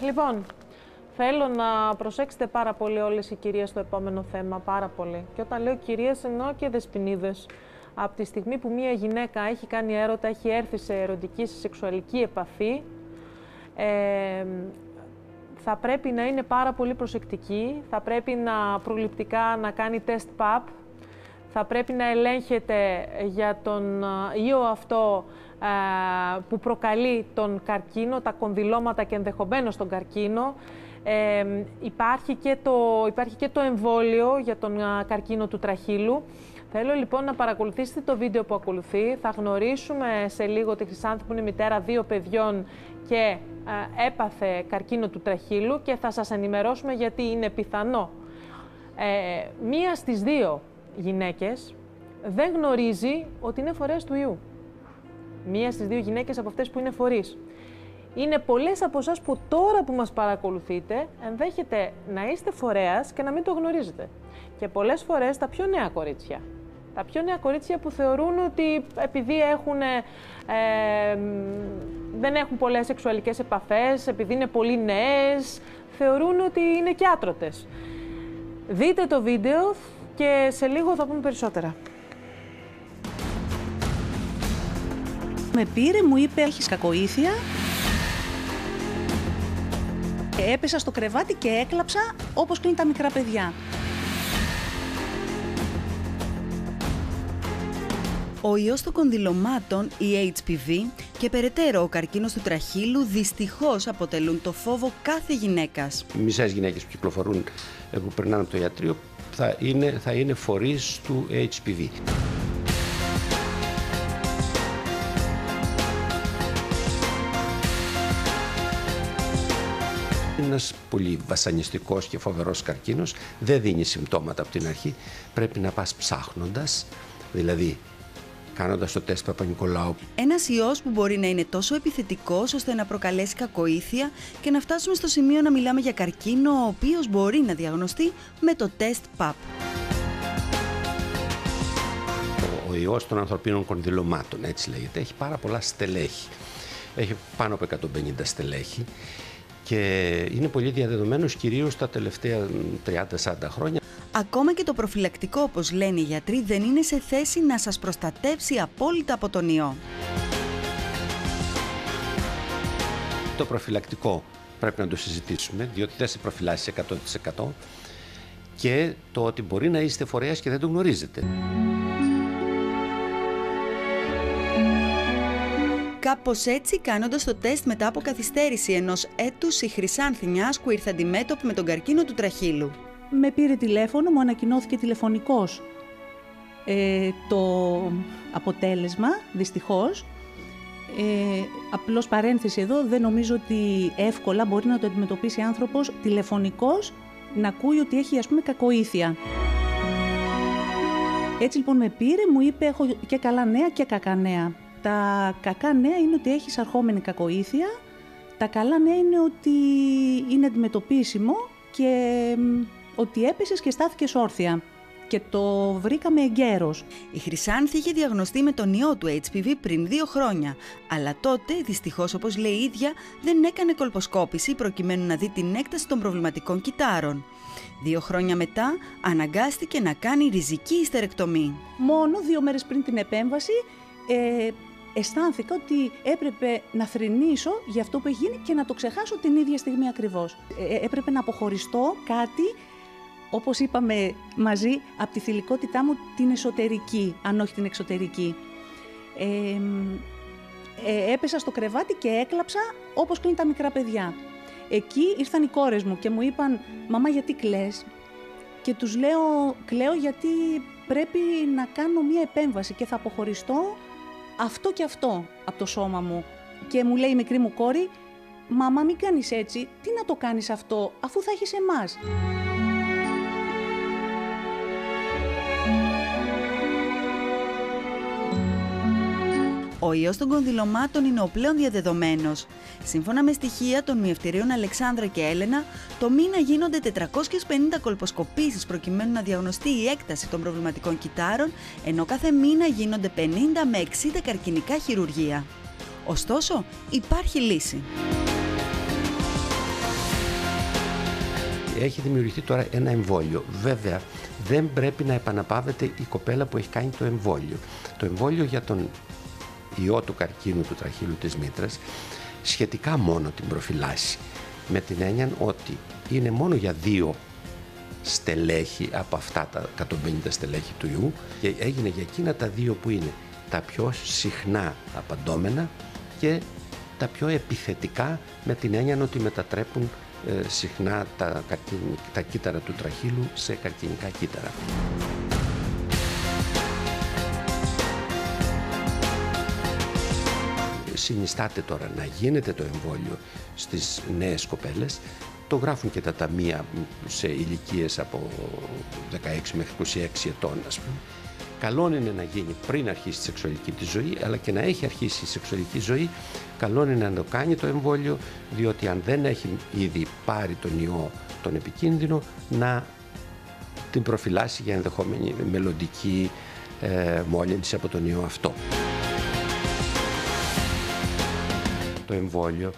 Λοιπόν, θέλω να προσέξετε πάρα πολύ όλες οι κυρίες στο επόμενο θέμα, πάρα πολύ. Και όταν λέω κυρίες εννοώ και δεσποινίδες. Από τη στιγμή που μία γυναίκα έχει κάνει έρωτα, έχει έρθει σε ερωτική, σε σεξουαλική επαφή, θα πρέπει να είναι πάρα πολύ προσεκτική, θα πρέπει προληπτικά να κάνει τεστ PAP, θα πρέπει να ελέγχεται για τον ιό αυτό που προκαλεί τον καρκίνο, τα κονδυλώματα και ενδεχομένως τον καρκίνο. Υπάρχει και το εμβόλιο για τον καρκίνο του τραχύλου. Θέλω λοιπόν να παρακολουθήσετε το βίντεο που ακολουθεί. Θα γνωρίσουμε σε λίγο τη Χρυσάνθη που είναι μητέρα 2 παιδιών και έπαθε καρκίνο του τραχύλου και θα σας ενημερώσουμε γιατί είναι πιθανό. Μία στις 2 γυναίκες δεν γνωρίζει ότι είναι φορέας του ιού. Μία στις 2 γυναίκες από αυτές που είναι φορείς. Είναι πολλές από εσάς που τώρα που μας παρακολουθείτε ενδέχεται να είστε φορέας και να μην το γνωρίζετε. Και πολλές φορές τα πιο νέα κορίτσια. Τα πιο νέα κορίτσια που θεωρούν ότι επειδή δεν έχουν πολλές σεξουαλικές επαφές, επειδή είναι πολύ νέες, θεωρούν ότι είναι και άτρωτες. Δείτε το βίντεο και σε λίγο θα πούμε περισσότερα. Με πήρε, μου είπε έχεις κακοήθεια. Έπεσα στο κρεβάτι και έκλαψα όπως κλείνουν τα μικρά παιδιά. Ο ιός των κονδυλωμάτων, η HPV, και περαιτέρω ο καρκίνος του τραχύλου δυστυχώς αποτελούν το φόβο κάθε γυναίκας. Οι μισές γυναίκες που κυκλοφορούν, που περνάνε από το ιατρείο, θα είναι φορείς του HPV. Ένας πολύ βασανιστικός και φοβερός καρκίνος, δεν δίνει συμπτώματα από την αρχή, πρέπει να πας ψάχνοντας, δηλαδή κάνοντας το τεστ Παπα-Νικολάου. Ένας ιός που μπορεί να είναι τόσο επιθετικός ώστε να προκαλέσει κακοήθεια και να φτάσουμε στο σημείο να μιλάμε για καρκίνο, ο οποίος μπορεί να διαγνωστεί με το τεστ PAP. Ο ιός των ανθρωπίνων κονδυλωμάτων, έτσι λέγεται, έχει πάρα πολλά στελέχη. Έχει πάνω από 150 στελέχη και είναι πολύ διαδεδομένος κυρίως τα τελευταία 30-40 χρόνια. Ακόμα και το προφυλακτικό, όπως λένε οι γιατροί, δεν είναι σε θέση να σας προστατεύσει απόλυτα από τον ιό. Το προφυλακτικό πρέπει να το συζητήσουμε, διότι δεν σε προφυλάσσει 100% και το ότι μπορεί να είστε φορέας και δεν το γνωρίζετε. Κάπως έτσι, κάνοντας το τεστ μετά από καθυστέρηση ενός έτους, η Χρυσάνθη Νιάσκου ήρθε αντιμέτωπη με τον καρκίνο του τραχύλου. Με πήρε τηλέφωνο, μου ανακοινώθηκε τηλεφωνικός το αποτέλεσμα, δυστυχώς. Απλώς παρένθεση εδώ, δεν νομίζω ότι εύκολα μπορεί να το αντιμετωπίσει άνθρωπος τηλεφωνικός να ακούει ότι έχει, ας πούμε, κακοήθεια. Έτσι λοιπόν με πήρε, μου είπε έχω και καλά νέα και κακά νέα. Τα κακά νέα είναι ότι έχεις αρχόμενη κακοήθεια, τα καλά νέα είναι ότι είναι αντιμετωπίσιμο και ότι έπεσες και στάθηκες όρθια και το βρήκαμε εγκαίρος. Η Χρυσάνθη είχε διαγνωστεί με τον ιό του HPV πριν 2 χρόνια, αλλά τότε, δυστυχώς όπως λέει η ίδια, δεν έκανε κολποσκόπηση προκειμένου να δει την έκταση των προβληματικών κυττάρων. 2 χρόνια μετά αναγκάστηκε να κάνει ριζική ιστερεκτομή. Μόνο 2 μέρες πριν την επέμβαση αισθάνθηκα ότι έπρεπε να θρηνήσω για αυτό που έχει γίνει και να το ξεχάσω την ίδια στιγμή ακριβώς. Έπρεπε να αποχωριστώ κάτι, όπως είπαμε μαζί, από τη θηλυκότητά μου την εσωτερική, αν όχι την εξωτερική. Έπεσα στο κρεβάτι και έκλαψα όπως κλείνουν τα μικρά παιδιά. Εκεί ήρθαν οι κόρες μου και μου είπαν «Μαμά, γιατί κλαις?» Και τους λέω «Κλαίω γιατί πρέπει να κάνω μία επέμβαση και θα αποχωριστώ αυτό και αυτό από το σώμα μου». Και μου λέει η μικρή μου κόρη «Μαμά, μην κάνεις έτσι, τι να το κάνεις αυτό αφού θα έχεις εμάς?» Ο ιός των κονδυλωμάτων είναι ο πλέον διαδεδομένος. Σύμφωνα με στοιχεία των μυευτηρίων Αλεξάνδρα και Έλενα, το μήνα γίνονται 450 κολποσκοπήσεις προκειμένου να διαγνωστεί η έκταση των προβληματικών κυττάρων, ενώ κάθε μήνα γίνονται 50 με 60 καρκινικά χειρουργεία. Ωστόσο, υπάρχει λύση. έχει δημιουργηθεί τώρα ένα εμβόλιο. Βέβαια, δεν πρέπει να επαναπαύεται η κοπέλα που έχει κάνει το εμβόλιο. Το εμβόλιο για τον ιό του καρκίνου του τραχύλου της μήτρας σχετικά μόνο την προφυλάσσει, με την έννοια ότι είναι μόνο για 2 στελέχη από αυτά τα 150 στελέχη του ιού και έγινε για εκείνα τα 2 που είναι τα πιο συχνά απαντώμενα και τα πιο επιθετικά, με την έννοια ότι μετατρέπουν συχνά τα κύτταρα του τραχύλου σε καρκινικά κύτταρα. Συνιστάται τώρα να γίνεται το εμβόλιο στις νέες κοπέλες. Το γράφουν και τα ταμεία σε ηλικίες από 16 μέχρι 26 ετών, ας πούμε. Καλό είναι να γίνει πριν αρχίσει η σεξουαλική της ζωή, αλλά και να έχει αρχίσει η σεξουαλική ζωή. Καλό είναι να το κάνει το εμβόλιο, διότι αν δεν έχει ήδη πάρει τον ιό τον επικίνδυνο, να την προφυλάσει για ενδεχόμενη μελλοντική μόλυνση από τον ιό αυτό. Το εμβόλιο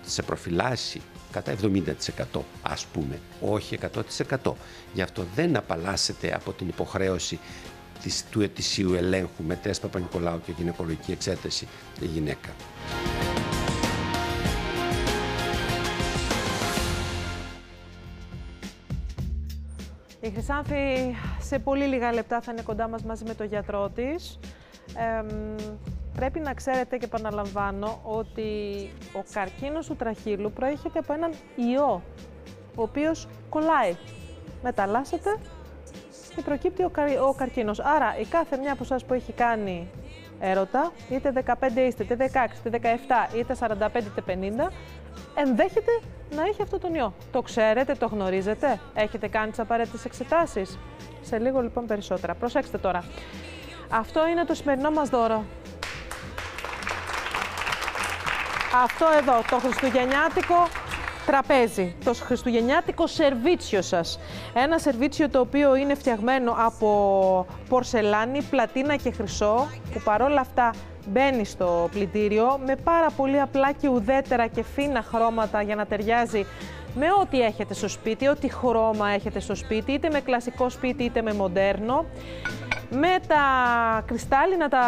σε προφυλάσσει κατά 70%, ας πούμε, όχι 100%. Γι' αυτό δεν απαλλάσσεται από την υποχρέωση του ετησίου ελέγχου με τεστ Παπα-Νικολάου και γυναικολογική εξέταση η γυναίκα. Η Χρυσάνθη σε πολύ λίγα λεπτά θα είναι κοντά μας μαζί με τον γιατρό της. Πρέπει να ξέρετε και επαναλαμβάνω ότι ο καρκίνος του τραχύλου προέρχεται από έναν ιό, ο οποίος κολλάει, μεταλλάσσεται και προκύπτει ο καρκίνος. Άρα η κάθε μια από εσάς που έχει κάνει έρωτα, είτε 15 είστε, είτε 16, είτε 17, είτε 45, είτε 50, ενδέχεται να έχει αυτό τον ιό. Το ξέρετε, το γνωρίζετε, έχετε κάνει τις απαραίτητες εξετάσεις. Σε λίγο λοιπόν περισσότερα. Προσέξτε τώρα. Αυτό είναι το σημερινό μας δώρο. Αυτό εδώ, το χριστουγεννιάτικο τραπέζι, το χριστουγεννιάτικο σερβίτσιο σας. Ένα σερβίτσιο το οποίο είναι φτιαγμένο από πορσελάνη, πλατίνα και χρυσό, που παρόλα αυτά μπαίνει στο πλυντήριο με πάρα πολύ απλά και ουδέτερα και φίνα χρώματα για να ταιριάζει με ό,τι έχετε στο σπίτι, ό,τι χρώμα έχετε στο σπίτι, είτε με κλασικό σπίτι είτε με μοντέρνο. Με τα κρυστάλλινα τα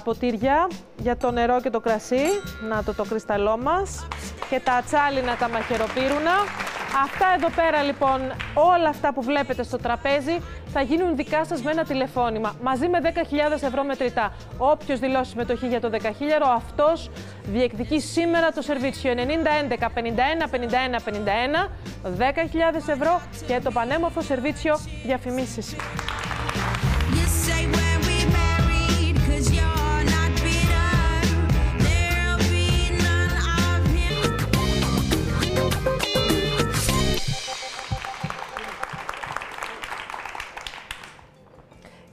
ποτήρια για το νερό και το κρασί, να το κρυσταλλό μας, και τα ατσάλινα τα μαχαιροπύρουνα. Αυτά εδώ πέρα λοιπόν, όλα αυτά που βλέπετε στο τραπέζι θα γίνουν δικά σας με ένα τηλεφώνημα, μαζί με 10.000 ευρώ μετρητά. Όποιος δηλώσει συμμετοχή για το 10.000, αυτός διεκδικεί σήμερα το σερβίτσιο 9011 51 51 51, 10.000 ευρώ και το πανέμορφο σερβίτσιο διαφημίσεις.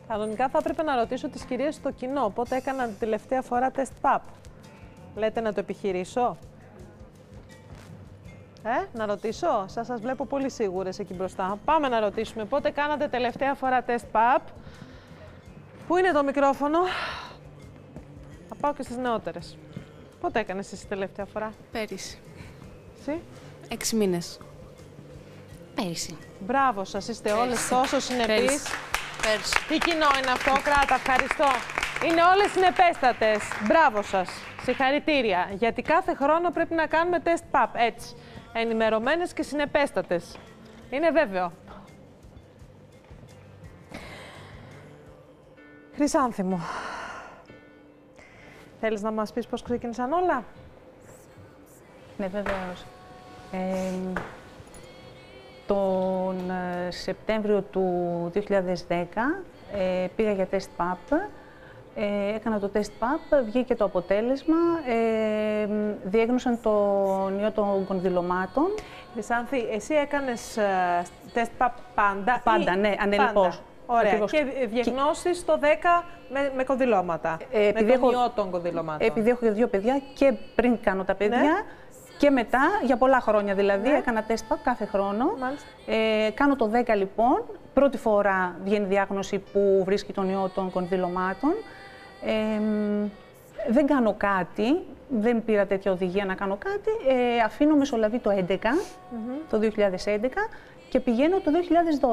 Κανονικά θα έπρεπε να ρωτήσω τις κυρίες στο κοινό πότε έκαναν την τελευταία φορά τεστ ΠΑΠ. Λέτε να το επιχειρήσω? Να ρωτήσω? Σας βλέπω πολύ σίγουρες εκεί μπροστά. Πάμε να ρωτήσουμε πότε κάνατε τελευταία φορά τεστ ΠΑΠ. Πού είναι το μικρόφωνο? Θα πάω και στις νεότερες. Πότε έκανες εσύ τελευταία φορά? Πέρυσι. Εσύ? 6 μήνες. Πέρυσι. Μπράβο σας, είστε όλες τόσο συνεπείς. Πέρυσι. Τι κοινό είναι αυτό, κράτα, ευχαριστώ. Είναι όλες συνεπέστατες. Μπράβο σας. Συγχαρητήρια. Γιατί κάθε χρόνο πρέπει να κάνουμε τεστ ΠΑΠ, έτσι. Ενημερωμένες και συνεπέστατες. Είναι βέβαιο. Χρυσάνθη μου, θέλεις να μας πεις πώς ξεκίνησαν όλα? Ναι, βεβαίως. Τον Σεπτέμβριο του 2010 πήγα για τεστ ΠΑΠ. Έκανα το τεστ ΠΑΠ, βγήκε το αποτέλεσμα, διέγνωσαν τον ιό των κονδυλωμάτων. Χρυσάνθη, εσύ έκανες τεστ ΠΑΠ πάντα? Πάντα, ναι, ανελιπώς. Ωραία. Ακριβώς. Και διαγνώσεις το 10 με κονδυλώματα, με τον ιό των κονδυλωμάτων. Επειδή έχω 2 παιδιά και πριν κάνω τα παιδιά, ναι, και μετά, για πολλά χρόνια δηλαδή, ναι, έκανα τεστ ΠΑΠ κάθε χρόνο. Κάνω το 10 λοιπόν, πρώτη φορά βγαίνει διάγνωση που βρίσκει τον ιό των κονδυλωμάτων. Δεν κάνω κάτι, δεν πήρα τέτοια οδηγία να κάνω κάτι. Αφήνω μεσολαβή το 2011, το 2011 και πηγαίνω το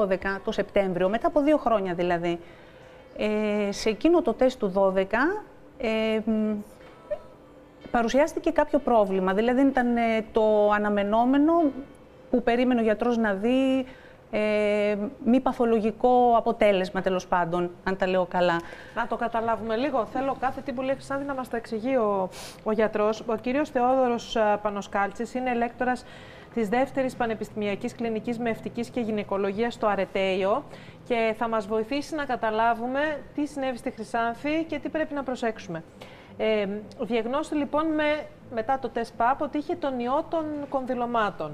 2012, το Σεπτέμβριο, μετά από 2 χρόνια δηλαδή. Σε εκείνο το τεστ του 12 παρουσιάστηκε κάποιο πρόβλημα, δηλαδή δεν ήταν το αναμενόμενο που περίμενε ο γιατρός να δει, μη παθολογικό αποτέλεσμα τέλος πάντων, αν τα λέω καλά. Να το καταλάβουμε λίγο. Θέλω κάθε τι που λέει Χρυσάνθη να μας το εξηγεί ο γιατρός. Ο κύριος Θεόδωρος Πανοσκάλτσης είναι ελέκτορας της δεύτερης Πανεπιστημιακής Κλινικής Μευτικής και Γυναικολογίας στο Αρετέιο και θα μας βοηθήσει να καταλάβουμε τι συνέβη στη Χρυσάνθη και τι πρέπει να προσέξουμε. Διαγνώστη λοιπόν μετά το τεστ ΠΑΠ ότι είχε τον ιό των κονδυλωμάτων.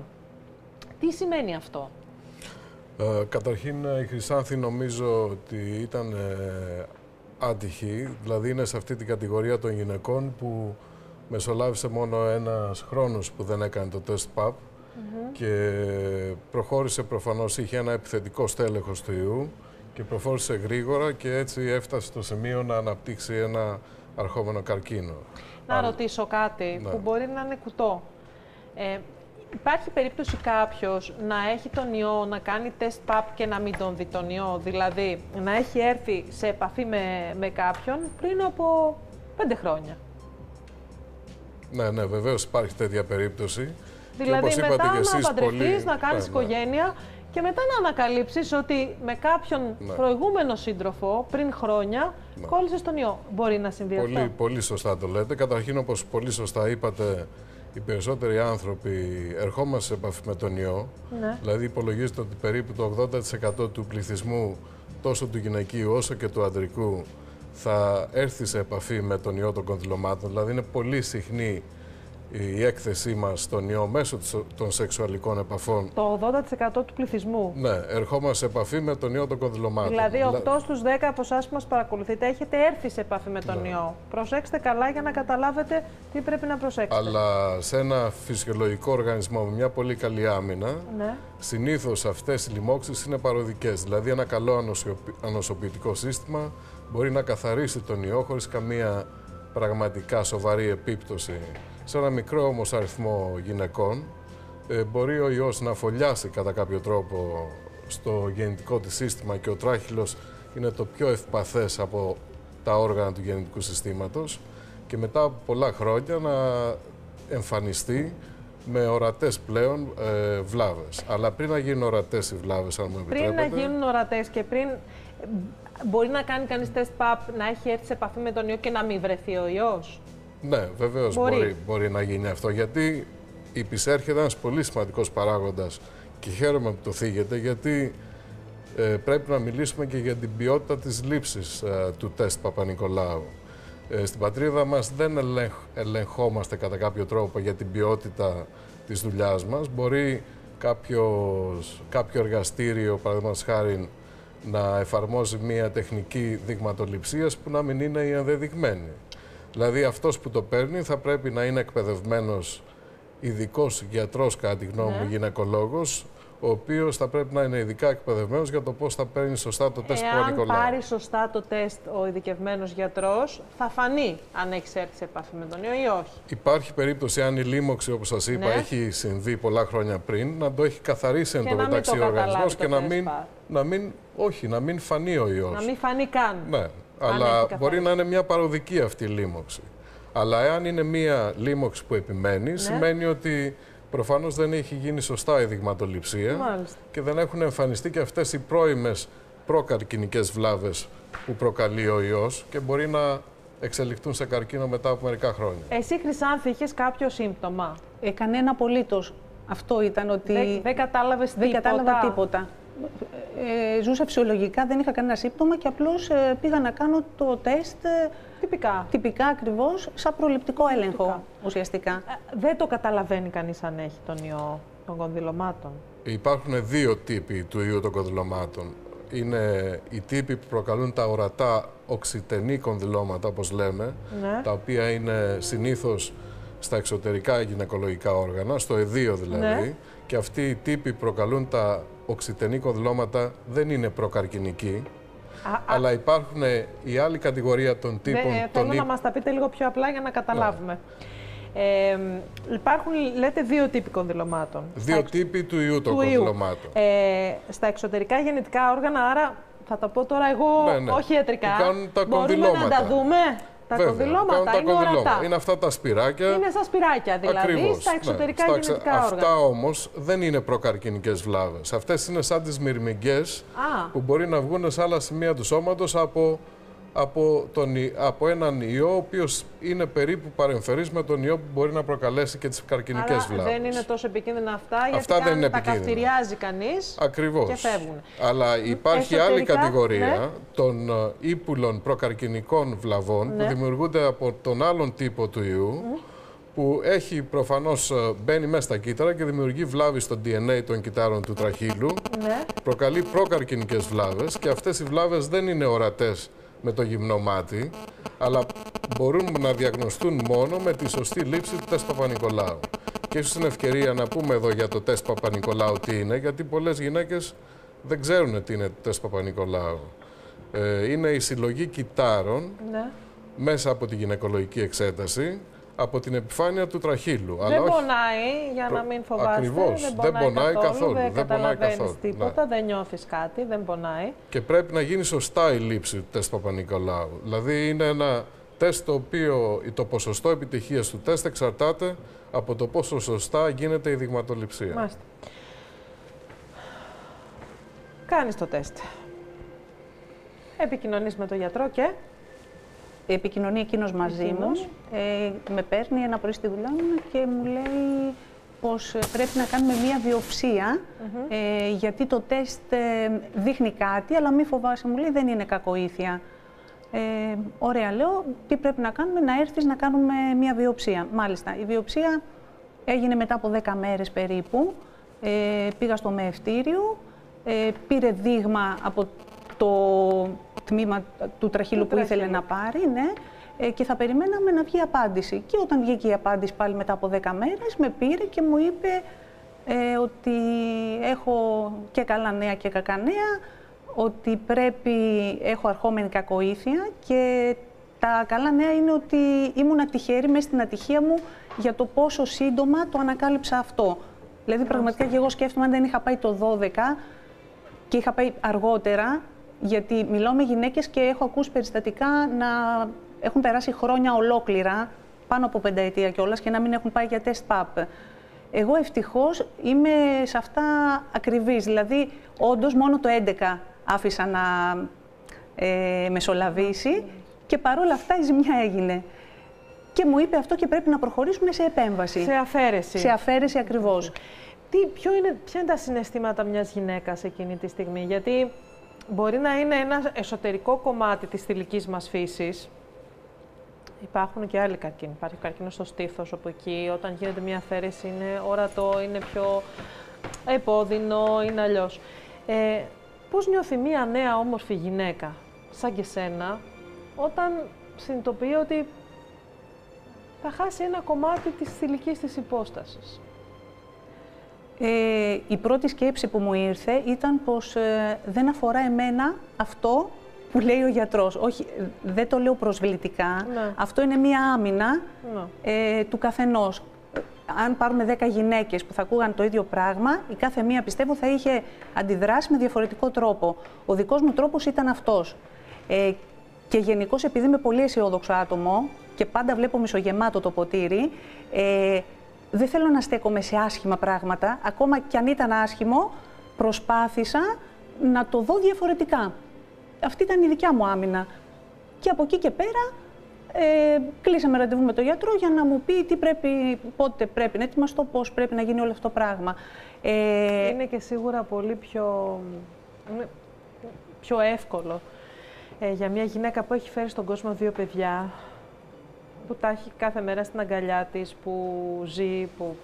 Τι σημαίνει αυτό? Καταρχήν η Χρυσάνθη νομίζω ότι ήταν άτυχη, δηλαδή είναι σε αυτή την κατηγορία των γυναικών που μεσολάβησε μόνο ένας χρόνος που δεν έκανε το τεστ ΠΑΠ και προχώρησε προφανώς, είχε ένα επιθετικό στέλεχος του ιού και προχώρησε γρήγορα και έτσι έφτασε στο σημείο να αναπτύξει ένα αρχόμενο καρκίνο. Να ρωτήσω κάτι που μπορεί να είναι κουτό. Υπάρχει περίπτωση κάποιος να έχει τον ιό, να κάνει τεστ ΠΑΠ και να μην τον δει τον ιό, δηλαδή να έχει έρθει σε επαφή με κάποιον πριν από 5 χρόνια? Ναι, βεβαίως υπάρχει τέτοια περίπτωση. Δηλαδή και όπως μετά είπατε και εσείς, να παντρευτείς, να κάνεις οικογένεια και μετά να ανακαλύψεις ότι με κάποιον προηγούμενο σύντροφο πριν χρόνια κόλλησες τον ιό. Μπορεί να συμβεί αυτό? Πολύ σωστά το λέτε. Καταρχήν, όπως πολύ σωστά είπατε, οι περισσότεροι άνθρωποι ερχόμαστε σε επαφή με τον ιό. Δηλαδή υπολογίζεται ότι περίπου το 80% του πληθυσμού, τόσο του γυναικείου όσο και του αντρικού, θα έρθει σε επαφή με τον ιό των κονδυλωμάτων. Δηλαδή είναι πολύ συχνή η έκθεσή μας στον ιό μέσω των σεξουαλικών επαφών. Το 80% του πληθυσμού. Ναι, ερχόμαστε σε επαφή με τον ιό των κονδυλωμάτων. Δηλαδή 8 στους 10 από εσάς που μας παρακολουθείτε έχετε έρθει σε επαφή με τον ιό. Προσέξτε καλά για να καταλάβετε τι πρέπει να προσέξετε. Αλλά σε ένα φυσιολογικό οργανισμό με μια πολύ καλή άμυνα, συνήθως αυτές οι λοιμώξεις είναι παροδικές. Δηλαδή ένα καλό ανοσοποιητικό σύστημα μπορεί να καθαρίσει τον ιό χωρίς καμία πραγματικά σοβαρή επίπτωση. Σε ένα μικρό όμως αριθμό γυναικών μπορεί ο ιός να φωλιάσει κατά κάποιο τρόπο στο γεννητικό της σύστημα και ο τράχυλος είναι το πιο ευπαθές από τα όργανα του γεννητικού συστήματος και μετά από πολλά χρόνια να εμφανιστεί με ορατές πλέον βλάβες. Αλλά πριν να γίνουν ορατές οι βλάβες, αν μου επιτρέπετε... Πριν να γίνουν ορατές και πριν... Μπορεί να κάνει κανείς τεστ ΠΑΠ, να έχει έρθει σε επαφή με τον ιό και να μην βρεθεί ο ιός? Ναι, βεβαίως μπορεί να γίνει αυτό, γιατί υπησέρχεται ένας πολύ σημαντικός παράγοντας και χαίρομαι που το θίγετε, γιατί πρέπει να μιλήσουμε και για την ποιότητα της λήψης του τεστ Παπα-Νικολάου. Στην πατρίδα μας δεν ελεγχόμαστε κατά κάποιο τρόπο για την ποιότητα της δουλειάς μας. Μπορεί κάποιο εργαστήριο, παραδείγματος χάριν, να εφαρμόζει μια τεχνική δειγματοληψίας που να μην είναι η ενδεδειγμένη. Δηλαδή αυτός που το παίρνει θα πρέπει να είναι εκπαιδευμένος ειδικός γιατρός, κατά τη γνώμη μου, γυναικολόγος, ο οποίος θα πρέπει να είναι ειδικά εκπαιδευμένος για το πώς θα παίρνει σωστά το τεστ Παπα-Νικολάου. Εάν πάρει σωστά το τεστ ο ειδικευμένος γιατρός, θα φανεί αν έχει έρθει σε επαφή με τον ιό ή όχι. Υπάρχει περίπτωση, αν η λίμωξη, όπως σας είπα, έχει συμβεί πολλά χρόνια πριν, να το έχει καθαρίσει εν τω μεταξύ ο οργανισμός και να μην φανεί ο ιός. Να μην φανεί καν. Ναι, αλλά μπορεί να είναι μια παροδική αυτή η λίμωξη. Αλλά εάν είναι μια λίμωξη που επιμένει, σημαίνει ότι προφανώς δεν έχει γίνει σωστά η δειγματοληψία και δεν έχουν εμφανιστεί και αυτές οι πρώιμες προκαρκινικές βλάβες που προκαλεί ο ιός και μπορεί να εξελιχθούν σε καρκίνο μετά από μερικά χρόνια. Εσύ, Χρυσάνθη, είχες κάποιο σύμπτωμα? Κανένα απολύτως. Αυτό ήταν ότι... Δεν κατάλαβες τίποτα? Δεν κατάλαβα τίποτα. Ζούσα φυσιολογικά, δεν είχα κανένα σύμπτωμα και απλώς πήγα να κάνω το τεστ τυπικά ακριβώς, σαν προληπτικό έλεγχο ουσιαστικά. Δεν το καταλαβαίνει κανείς αν έχει τον ιό των κονδυλωμάτων? Υπάρχουν δύο τύποι του ιού των κονδυλωμάτων. Είναι οι τύποι που προκαλούν τα ορατά οξυτενή κονδυλώματα, όπως λέμε, τα οποία είναι συνήθως στα εξωτερικά γυναικολογικά όργανα, στο εδείο δηλαδή, και αυτοί οι τύποι που προκαλούν τα οξυτενή κονδυλώματα δεν είναι προκαρκινικοί, αλλά υπάρχουν η άλλη κατηγορία των τύπων... Θέλω να μας τα πείτε λίγο πιο απλά για να καταλάβουμε. Υπάρχουν, λέτε, δύο τύποι κονδυλωμάτων. Δύο τύποι του ιού των κονδυλωμάτων. Στα εξωτερικά γεννητικά όργανα, άρα θα τα πω τώρα εγώ, όχι ιατρικά. Μπορούμε να τα δούμε. Τα κονδυλώματα είναι ορατά. Είναι αυτά τα σπυράκια. Είναι στα σπυράκια δηλαδή, ακριβώς, στα εξωτερικά γεννητικά όργανα. Αυτά όμως δεν είναι προκαρκινικές βλάβες. Αυτές είναι σαν τις μυρμηγκές που μπορεί να βγουν σε άλλα σημεία του σώματος από έναν ιό, ο οποίος είναι περίπου παρεμφερής με τον ιό που μπορεί να προκαλέσει και τις καρκινικές βλάβες. Δεν είναι τόσο επικίνδυνα αυτά, γιατί τα καυτηριάζει κανείς και φεύγουν. Αλλά υπάρχει άλλη κατηγορία των ύπουλων προκαρκινικών βλαβών που δημιουργούνται από τον άλλον τύπο του ιού, που έχει προφανώς μπαίνει μέσα στα κύτταρα και δημιουργεί βλάβη στο DNA των κυττάρων του τραχύλου, προκαλεί προκαρκινικές βλάβες και αυτές οι βλάβες δεν είναι ορατές με το γυμνό μάτι, αλλά μπορούν να διαγνωστούν μόνο με τη σωστή λήψη του τεστ Παπα-Νικολάου. Και ίσως είναι ευκαιρία να πούμε εδώ για το τεστ Παπα-Νικολάου τι είναι, γιατί πολλές γυναίκες δεν ξέρουν τι είναι το τεστ Παπα-Νικολάου. Είναι η συλλογή κυττάρων μέσα από τη γυναικολογική εξέταση, από την επιφάνεια του τραχύλου. Δεν πονάει, για να μην φοβάστε. Ακριβώς, δεν πονάει καθόλου. Δεν καταλαβαίνεις τίποτα, δεν νιώθεις κάτι, δεν πονάει. Και πρέπει να γίνει σωστά η λήψη του τεστ Παπα-Νικολάου. Δηλαδή είναι ένα τεστ το οποίο το ποσοστό επιτυχίας του τεστ εξαρτάται από το πόσο σωστά γίνεται η δειγματοληψία. Μάλιστα. Κάνεις το τεστ. Επικοινωνείς με τον γιατρό και... Επικοινωνεί εκείνος μαζί μου, με παίρνει ένα πρωί στη δουλειά μου και μου λέει πως πρέπει να κάνουμε μία βιοψία, γιατί το τεστ δείχνει κάτι, αλλά μη φοβάσαι, μου λέει, δεν είναι κακοήθεια. Ωραία, λέω, τι πρέπει να κάνουμε, να έρθεις να κάνουμε μία βιοψία. Μάλιστα, η βιοψία έγινε μετά από 10 μέρες περίπου, πήγα στο μεευτήριο, πήρε δείγμα από το τμήμα του τραχύλου που ήθελε να πάρει, και θα περιμέναμε να βγει απάντηση. Και όταν βγήκε η απάντηση πάλι μετά από 10 μέρες, με πήρε και μου είπε ότι έχω και καλά νέα και κακά νέα, ότι έχω αρχόμενη κακοήθεια και τα καλά νέα είναι ότι ήμουν τυχερή μέσα στην ατυχία μου για το πόσο σύντομα το ανακάλυψα αυτό. Δηλαδή πραγματικά και εγώ σκέφτομαι αν δεν είχα πάει το 12 και είχα πάει αργότερα, γιατί μιλάω με γυναίκες και έχω ακούσει περιστατικά να έχουν περάσει χρόνια ολόκληρα, πάνω από 5 ετία κιόλας, και να μην έχουν πάει για τεστ PAP. Εγώ ευτυχώς είμαι σε αυτά ακριβής, δηλαδή όντως μόνο το 11 άφησα να μεσολαβήσει και παρόλα αυτά η ζημιά έγινε. Και μου είπε αυτό και πρέπει να προχωρήσουμε σε επέμβαση. Σε αφαίρεση. Σε αφαίρεση ακριβώς. Ποια είναι τα συναισθήματα μιας γυναίκας εκείνη τη στιγμή, γιατί μπορεί να είναι ένα εσωτερικό κομμάτι της θηλυκής μας φύσης. Υπάρχουν και άλλοι καρκίνοι. Υπάρχει καρκίνος στο στήθος, όπου εκεί όταν γίνεται μια αφαίρεση είναι ορατό, είναι πιο επώδυνο, είναι αλλιώς. Πώς νιώθει μια νέα όμορφη γυναίκα, σαν και σένα, όταν συνειδητοποιεί ότι θα χάσει ένα κομμάτι της θηλυκής της υπόστασης? Η πρώτη σκέψη που μου ήρθε ήταν πως δεν αφορά εμένα αυτό που λέει ο γιατρός. Όχι, δεν το λέω προσβλητικά. Αυτό είναι μία άμυνα του καθενός. Αν πάρουμε 10 γυναίκες που θα ακούγαν το ίδιο πράγμα, η κάθε μία πιστεύω θα είχε αντιδράσει με διαφορετικό τρόπο. Ο δικός μου τρόπος ήταν αυτός. Και γενικώς, επειδή είμαι πολύ αισιόδοξο άτομο και πάντα βλέπω μισογεμάτο το ποτήρι, δεν θέλω να στέκομαι σε άσχημα πράγματα. Ακόμα κι αν ήταν άσχημο, προσπάθησα να το δω διαφορετικά. Αυτή ήταν η δικιά μου άμυνα. Και από εκεί και πέρα κλείσαμε ραντεβού με τον γιατρό για να μου πει πότε πρέπει να ετοιμαστώ, πώς πρέπει να γίνει όλο αυτό το πράγμα. Είναι και σίγουρα πολύ πιο εύκολο για μια γυναίκα που έχει φέρει στον κόσμο 2 παιδιά, που τα έχει κάθε μέρα στην αγκαλιά της, που ζει, που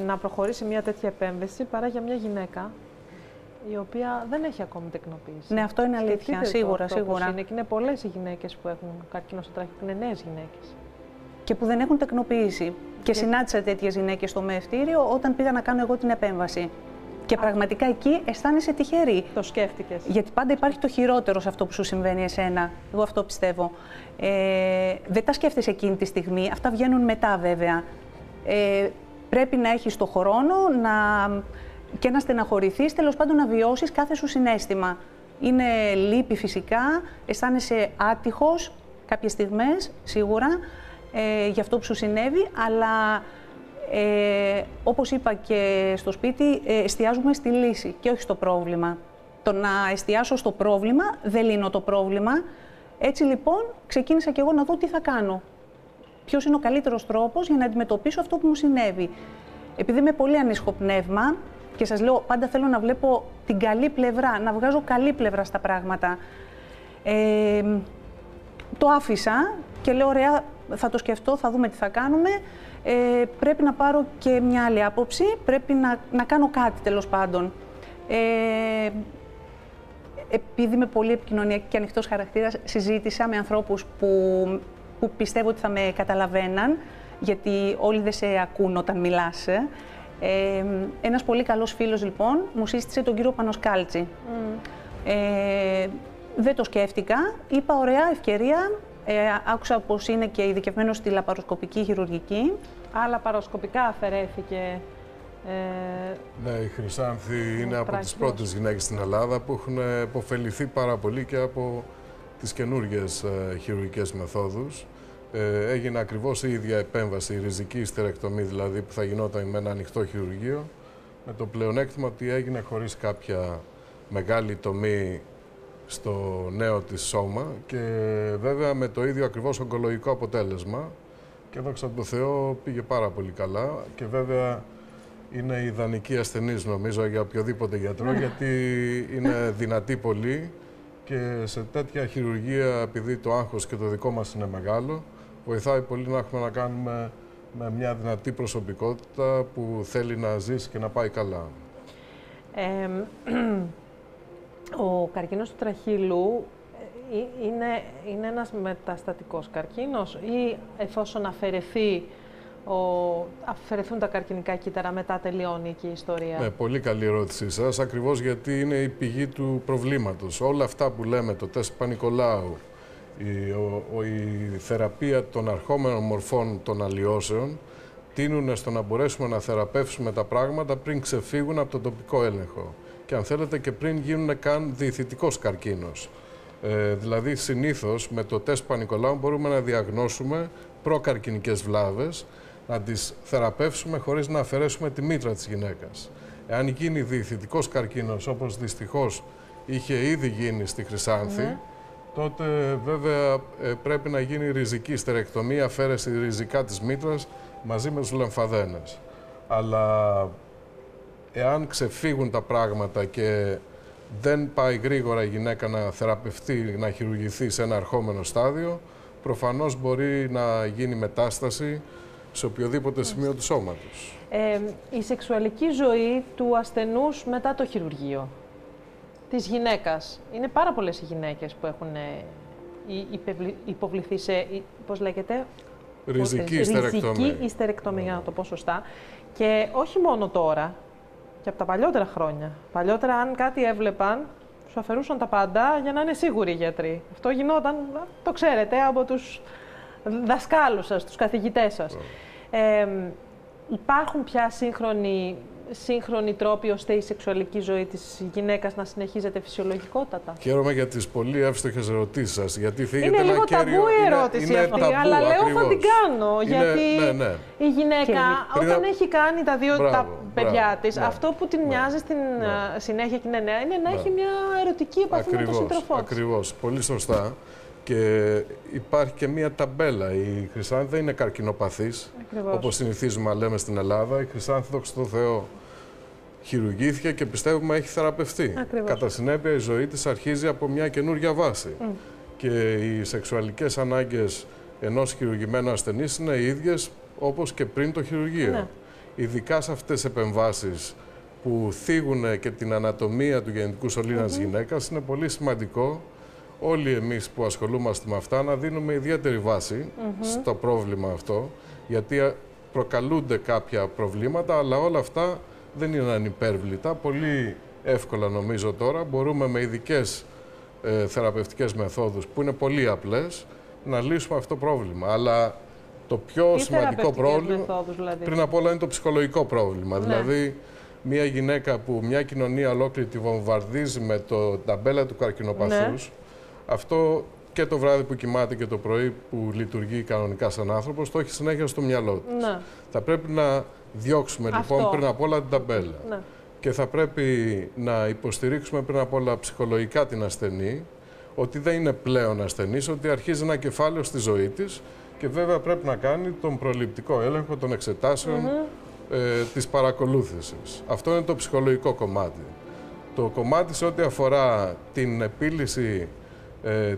να προχωρήσει μια τέτοια επέμβαση, παρά για μια γυναίκα η οποία δεν έχει ακόμη τεκνοποίηση. Ναι, αυτό είναι αλήθεια, σίγουρα. Είναι, και είναι πολλές οι γυναίκες που έχουν καρκίνο στο τράχυλο, που είναι νέες γυναίκες. Και που δεν έχουν τεκνοποίηση. Και συνάντησα τέτοιες γυναίκες στο μεευτήριο όταν πήγα να κάνω εγώ την επέμβαση. Και πραγματικά εκεί αισθάνεσαι τυχερή. Το σκέφτηκες. Γιατί πάντα υπάρχει το χειρότερο σε αυτό που σου συμβαίνει εσένα. Εγώ αυτό πιστεύω. Δεν τα σκέφτεσαι εκείνη τη στιγμή. Αυτά βγαίνουν μετά βέβαια. Πρέπει να έχεις το χρόνο και να στεναχωρηθείς, τέλος πάντων να βιώσεις κάθε σου συναίσθημα. Είναι λύπη φυσικά, αισθάνεσαι άτυχος κάποιες στιγμές, σίγουρα, για αυτό που σου συνέβη, αλλά όπως είπα και στο σπίτι, εστιάζουμε στη λύση και όχι στο πρόβλημα. Το να εστιάσω στο πρόβλημα δεν λύνω το πρόβλημα. Έτσι λοιπόν ξεκίνησα και εγώ να δω τι θα κάνω. Ποιος είναι ο καλύτερος τρόπος για να αντιμετωπίσω αυτό που μου συνέβη. Επειδή είμαι πολύ ανήσυχο πνεύμα και σας λέω πάντα θέλω να βλέπω την καλή πλευρά, να βγάζω καλή πλευρά στα πράγματα. Το άφησα και λέω ωραία, θα το σκεφτώ, θα δούμε τι θα κάνουμε. Πρέπει να πάρω και μια άλλη άποψη, πρέπει να κάνω κάτι τέλος πάντων. Επειδή είμαι πολύ επικοινωνιακή και ανοιχτός χαρακτήρας, συζήτησα με ανθρώπους που πιστεύω ότι θα με καταλαβαίναν, γιατί όλοι δεν σε ακούν όταν μιλάς. Ένας πολύ καλός φίλος, λοιπόν, μου σύστησε τον κύριο Πανοσκάλτση. Δεν το σκέφτηκα, είπα ωραία, ευκαιρία. Άκουσα πως είναι και ειδικευμένος στη λαπαροσκοπική χειρουργική. Λαπαροσκοπικά αφαιρέθηκε. Ναι, η Χρυσάνθη είναι από τις πρώτες γυναίκες στην Ελλάδα που έχουν υποφεληθεί πάρα πολύ και από τις καινούργιες χειρουργικές μεθόδους. Έγινε ακριβώς η ίδια επέμβαση, η ριζική ιστερεκτομή δηλαδή, που θα γινόταν με ένα ανοιχτό χειρουργείο, με το πλεονέκτημα ότι έγινε χωρίς κάποια μεγάλη τομή στο νέο της σώμα και βέβαια με το ίδιο ακριβώς ογκολογικό αποτέλεσμα. Και δόξα τω Θεώ πήγε πάρα πολύ καλά και βέβαια είναι ιδανική ασθενής νομίζω για οποιοδήποτε γιατρό, γιατί είναι δυνατή πολύ και σε τέτοια χειρουργία, επειδή το άγχος και το δικό μας είναι μεγάλο, βοηθάει πολύ να έχουμε να κάνουμε με μια δυνατή προσωπικότητα που θέλει να ζήσει και να πάει καλά. Ο καρκίνος του τραχύλου είναι ένας μεταστατικός καρκίνος ή εφόσον αφαιρεθούν τα καρκινικά κύτταρα, μετά τελειώνει εκεί η ιστορία? Ναι, πολύ καλή ερώτησή σας, ακριβώς γιατί είναι η πηγή του προβλήματος. Όλα αυτά που λέμε, το τεστ Παπα-Νικολάου, η θεραπεία των αρχόμενων μορφών των αλλοιώσεων, τείνουν στο να μπορέσουμε να θεραπεύσουμε τα πράγματα πριν ξεφύγουν από τον τοπικό έλεγχο. Και αν θέλετε και πριν γίνουν καν διηθητικός καρκίνος. Δηλαδή, συνήθως με το τεστ Παπα-Νικολάου μπορούμε να διαγνώσουμε προκαρκινικές βλάβες, να τις θεραπεύσουμε χωρίς να αφαιρέσουμε τη μήτρα της γυναίκας. Εάν γίνει διηθητικός καρκίνος, όπως δυστυχώς είχε ήδη γίνει στη Χρυσάνθη, τότε βέβαια πρέπει να γίνει ριζική ιστερεκτομή, αφαίρεση ριζικά της μήτρας μαζί με τους λεμφαδένες. Αλλά εάν ξεφύγουν τα πράγματα και δεν πάει γρήγορα η γυναίκα να θεραπευτεί, να χειρουργηθεί σε ένα αρχόμενο στάδιο, προφανώς μπορεί να γίνει μετάσταση σε οποιοδήποτε σημείο του σώματος. Η σεξουαλική ζωή του ασθενούς μετά το χειρουργείο, της γυναίκας. Είναι πάρα πολλές οι γυναίκες που έχουν υποβληθεί σε, πώς λέγεται, ριζική ιστερεκτομή. Ριζική ιστερεκτομή, για να το πω σωστά. Και όχι μόνο τώρα, και από τα παλιότερα χρόνια. Παλιότερα, αν κάτι έβλεπαν, σου αφαιρούσαν τα πάντα για να είναι σίγουροι οι γιατροί. Αυτό γινόταν, το ξέρετε, από τους δασκάλους σας, τους καθηγητές σας. Υπάρχουν πια σύγχρονοι τρόποι ώστε η σεξουαλική ζωή της γυναίκας να συνεχίζεται φυσιολογικότατα? Χαίρομαι για τις πολύ εύστοχες ερωτήσεις σας, γιατί θίγεται ένα λίγο κέριο... Είναι λίγο ταμπού η ερώτηση αυτή, αλλά λέω θα την κάνω, γιατί η γυναίκα όταν έχει κάνει τα παιδιά της, αυτό που την μοιάζει στην συνέχεια και είναι νέα, είναι να έχει μια ερωτική επαφή με τον σύντροφό της. Ακριβώς, πολύ σωστά. Και υπάρχει και μία ταμπέλα. Η Χρυσάνθη δεν είναι καρκινοπαθής, όπως συνηθίζουμε να λέμε στην Ελλάδα. Η Χρυσάνθη, δόξα τω Θεώ, χειρουργήθηκε και πιστεύουμε έχει θεραπευτεί. Κατά συνέπεια, η ζωή της αρχίζει από μια καινούργια βάση. Και οι σεξουαλικές ανάγκες ενός χειρουργημένου ασθενής είναι οι ίδιες όπως και πριν το χειρουργείο. Ειδικά σε αυτές τις επεμβάσεις που θίγουν και την ανατομία του γεννητικού σωλήνα της γυναίκας, είναι πολύ σημαντικό όλοι εμείς που ασχολούμαστε με αυτά να δίνουμε ιδιαίτερη βάση στο πρόβλημα αυτό, γιατί προκαλούνται κάποια προβλήματα, αλλά όλα αυτά δεν είναι ανυπέρβλητα. Πολύ εύκολα νομίζω τώρα μπορούμε με ειδικές θεραπευτικές μεθόδους που είναι πολύ απλές να λύσουμε αυτό το πρόβλημα. Αλλά το πιο σημαντικό πρόβλημα μεθόδους, δηλαδή, πριν απ' όλα είναι το ψυχολογικό πρόβλημα. Ναι. Δηλαδή μια γυναίκα που μια κοινωνία ολόκληρη τη βομβαρδίζει με το ταμπέλα του καρκινοπαθούς, ναι, αυτό και το βράδυ που κοιμάται και το πρωί που λειτουργεί κανονικά σαν άνθρωπος, το έχει συνέχεια στο μυαλό της. Ναι. Θα πρέπει να διώξουμε λοιπόν πριν απ' όλα την ταμπέλα. Ναι. Και θα πρέπει να υποστηρίξουμε πριν απ' όλα ψυχολογικά την ασθενή, ότι δεν είναι πλέον ασθενής, ότι αρχίζει ένα κεφάλαιο στη ζωή της και βέβαια πρέπει να κάνει τον προληπτικό έλεγχο των εξετάσεων, της παρακολούθησης. Αυτό είναι το ψυχολογικό κομμάτι. Το κομμάτι σε ό,τι αφορά την επίλυση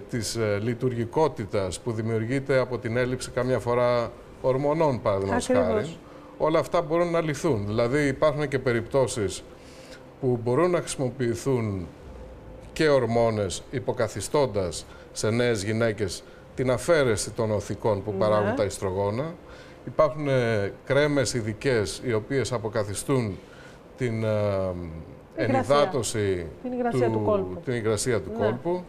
της λειτουργικότητας που δημιουργείται από την έλλειψη καμιά φορά ορμονών, παραδείγματος χάρη, όλα αυτά μπορούν να λυθούν. Δηλαδή υπάρχουν και περιπτώσεις που μπορούν να χρησιμοποιηθούν και ορμόνες υποκαθιστώντας σε νέες γυναίκες την αφαίρεση των οθικών που παράγουν τα ιστρογόνα. Υπάρχουν κρέμες ειδικές οι οποίες αποκαθιστούν την ενυδάτωση, την υγρασία του κόλπου.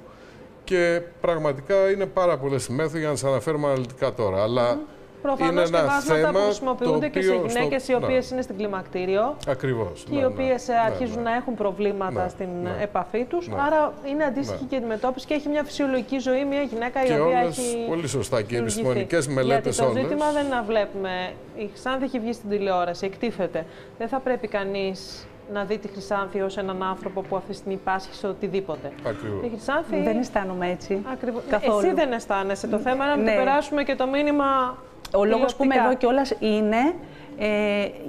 Και πραγματικά είναι πάρα πολλές οι μέθοδοι για να σας αναφέρουμε αναλυτικά τώρα. Αλλά προφανώς και βάσματα που χρησιμοποιούνται και σε γυναίκες οι οποίες είναι στην κλιμακτήριο. Ακριβώς. Και οι οποίες αρχίζουν να έχουν προβλήματα στην επαφή τους. Άρα είναι αντίστοιχη και η αντιμετώπιση και έχει μια φυσιολογική ζωή μια γυναίκα η οποία έχει. Πολύ σωστά και οι επιστημονικές μελέτες όλες. Το ζήτημα δεν είναι να βλέπουμε. Η Χρυσάνθη έχει βγει στην τηλεόραση, εκτίθεται. Δεν θα πρέπει κανείς να δει τη Χρυσάνθη ως έναν άνθρωπο που αυτή τη στιγμή πάσχει σε οτιδήποτε. Ακριβώς. Χρυσάνθη... Δεν αισθάνομαι έτσι. Καθόλου. Εσύ δεν αισθάνεσαι. Το θέμα είναι να το περάσουμε και το μήνυμα. Ο λόγος που είμαι εδώ κιόλας είναι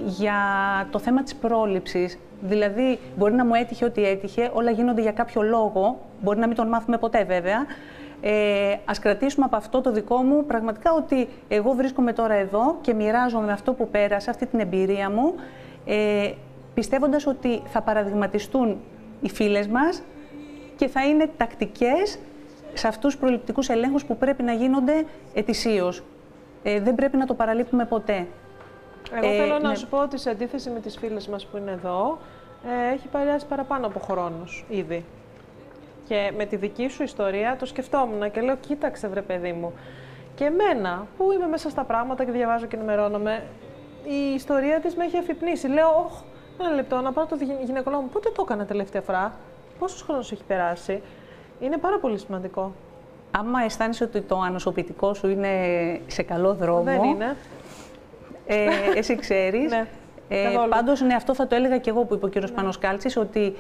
για το θέμα της πρόληψης. Δηλαδή, μπορεί να μου έτυχε ό,τι έτυχε, όλα γίνονται για κάποιο λόγο, μπορεί να μην τον μάθουμε ποτέ βέβαια. Ας κρατήσουμε από αυτό το δικό μου πραγματικά ότι εγώ βρίσκομαι τώρα εδώ και μοιράζομαι με αυτό που πέρασα, αυτή την εμπειρία μου, πιστεύοντας ότι θα παραδειγματιστούν οι φίλες μας και θα είναι τακτικές σε αυτούς τους προληπτικούς ελέγχους που πρέπει να γίνονται ετησίως. Δεν πρέπει να το παραλείπουμε ποτέ. Εγώ θέλω να σου πω ότι σε αντίθεση με τις φίλες μας που είναι εδώ, έχει περάσει παραπάνω από χρόνος ήδη. Και με τη δική σου ιστορία το σκεφτόμουν και λέω, κοίταξε βρε παιδί μου. Και εμένα που είμαι μέσα στα πράγματα και διαβάζω και ενημερώνομαι, η ιστορία της με έχει αφυπνήσει. Λέω, ένα λεπτό, να πάω το γυναικολόγο μου. Πότε το έκανα τελευταία φορά, πόσος χρόνος έχει περάσει. Είναι πάρα πολύ σημαντικό. Άμα αισθάνεσαι ότι το ανοσοποιητικό σου είναι σε καλό δρόμο, δεν είναι. Εσύ ξέρεις. Ναι, πάντως, ναι, αυτό θα το έλεγα και εγώ που είπε ο κύριος Πάνος Κάλτσης, ότι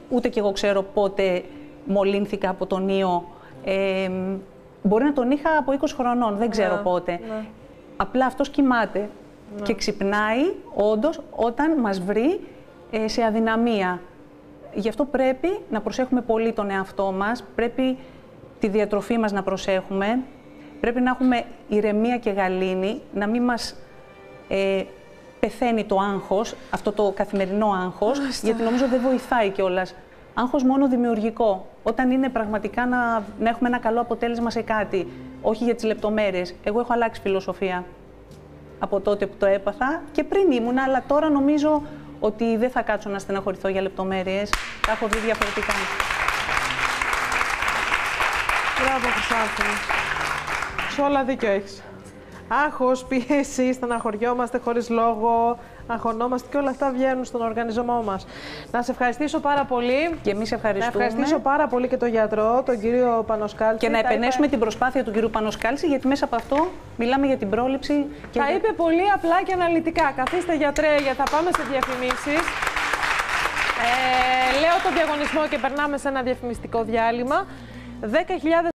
ούτε και εγώ ξέρω πότε μολύνθηκα από τον ιό. Μπορεί να τον είχα από 20 χρονών, δεν ξέρω πότε. Ναι. Απλά αυτός κοιμάται και ξυπνάει όντως όταν μας βρει σε αδυναμία. Γι' αυτό πρέπει να προσέχουμε πολύ τον εαυτό μας, πρέπει τη διατροφή μας να προσέχουμε, πρέπει να έχουμε ηρεμία και γαλήνη, να μην μας πεθαίνει το άγχος, αυτό το καθημερινό άγχος, γιατί νομίζω δεν βοηθάει κιόλας. Άγχος μόνο δημιουργικό, όταν είναι πραγματικά να έχουμε ένα καλό αποτέλεσμα σε κάτι, όχι για τις λεπτομέρειες. Εγώ έχω αλλάξει φιλοσοφία από τότε που το έπαθα και πριν ήμουνα, αλλά τώρα νομίζω ότι δεν θα κάτσω να στεναχωρηθώ για λεπτομέρειες. Τα έχω δει διαφορετικά. Μπράβο, Χρυσάνθη. Σε όλα δίκιο έχεις. Άγχος, πίεση, στεναχωριόμαστε χωρίς λόγο, αγχωνόμαστε και όλα αυτά βγαίνουν στον οργανισμό μας. Να σε ευχαριστήσω πάρα πολύ. Και εμείς ευχαριστούμε. Να ευχαριστήσω πάρα πολύ και τον γιατρό, τον κύριο Πανοσκάλση. Και να επενέσουμε την προσπάθεια του κυρίου Πανοσκάλση, γιατί μέσα από αυτό μιλάμε για την πρόληψη. Και τα είπε πολύ απλά και αναλυτικά. Καθίστε γιατρέ, γιατί θα πάμε σε διαφημίσεις. Λέω το διαγωνισμό και περνάμε σε ένα διαφημιστικό διάλειμμα. 10.000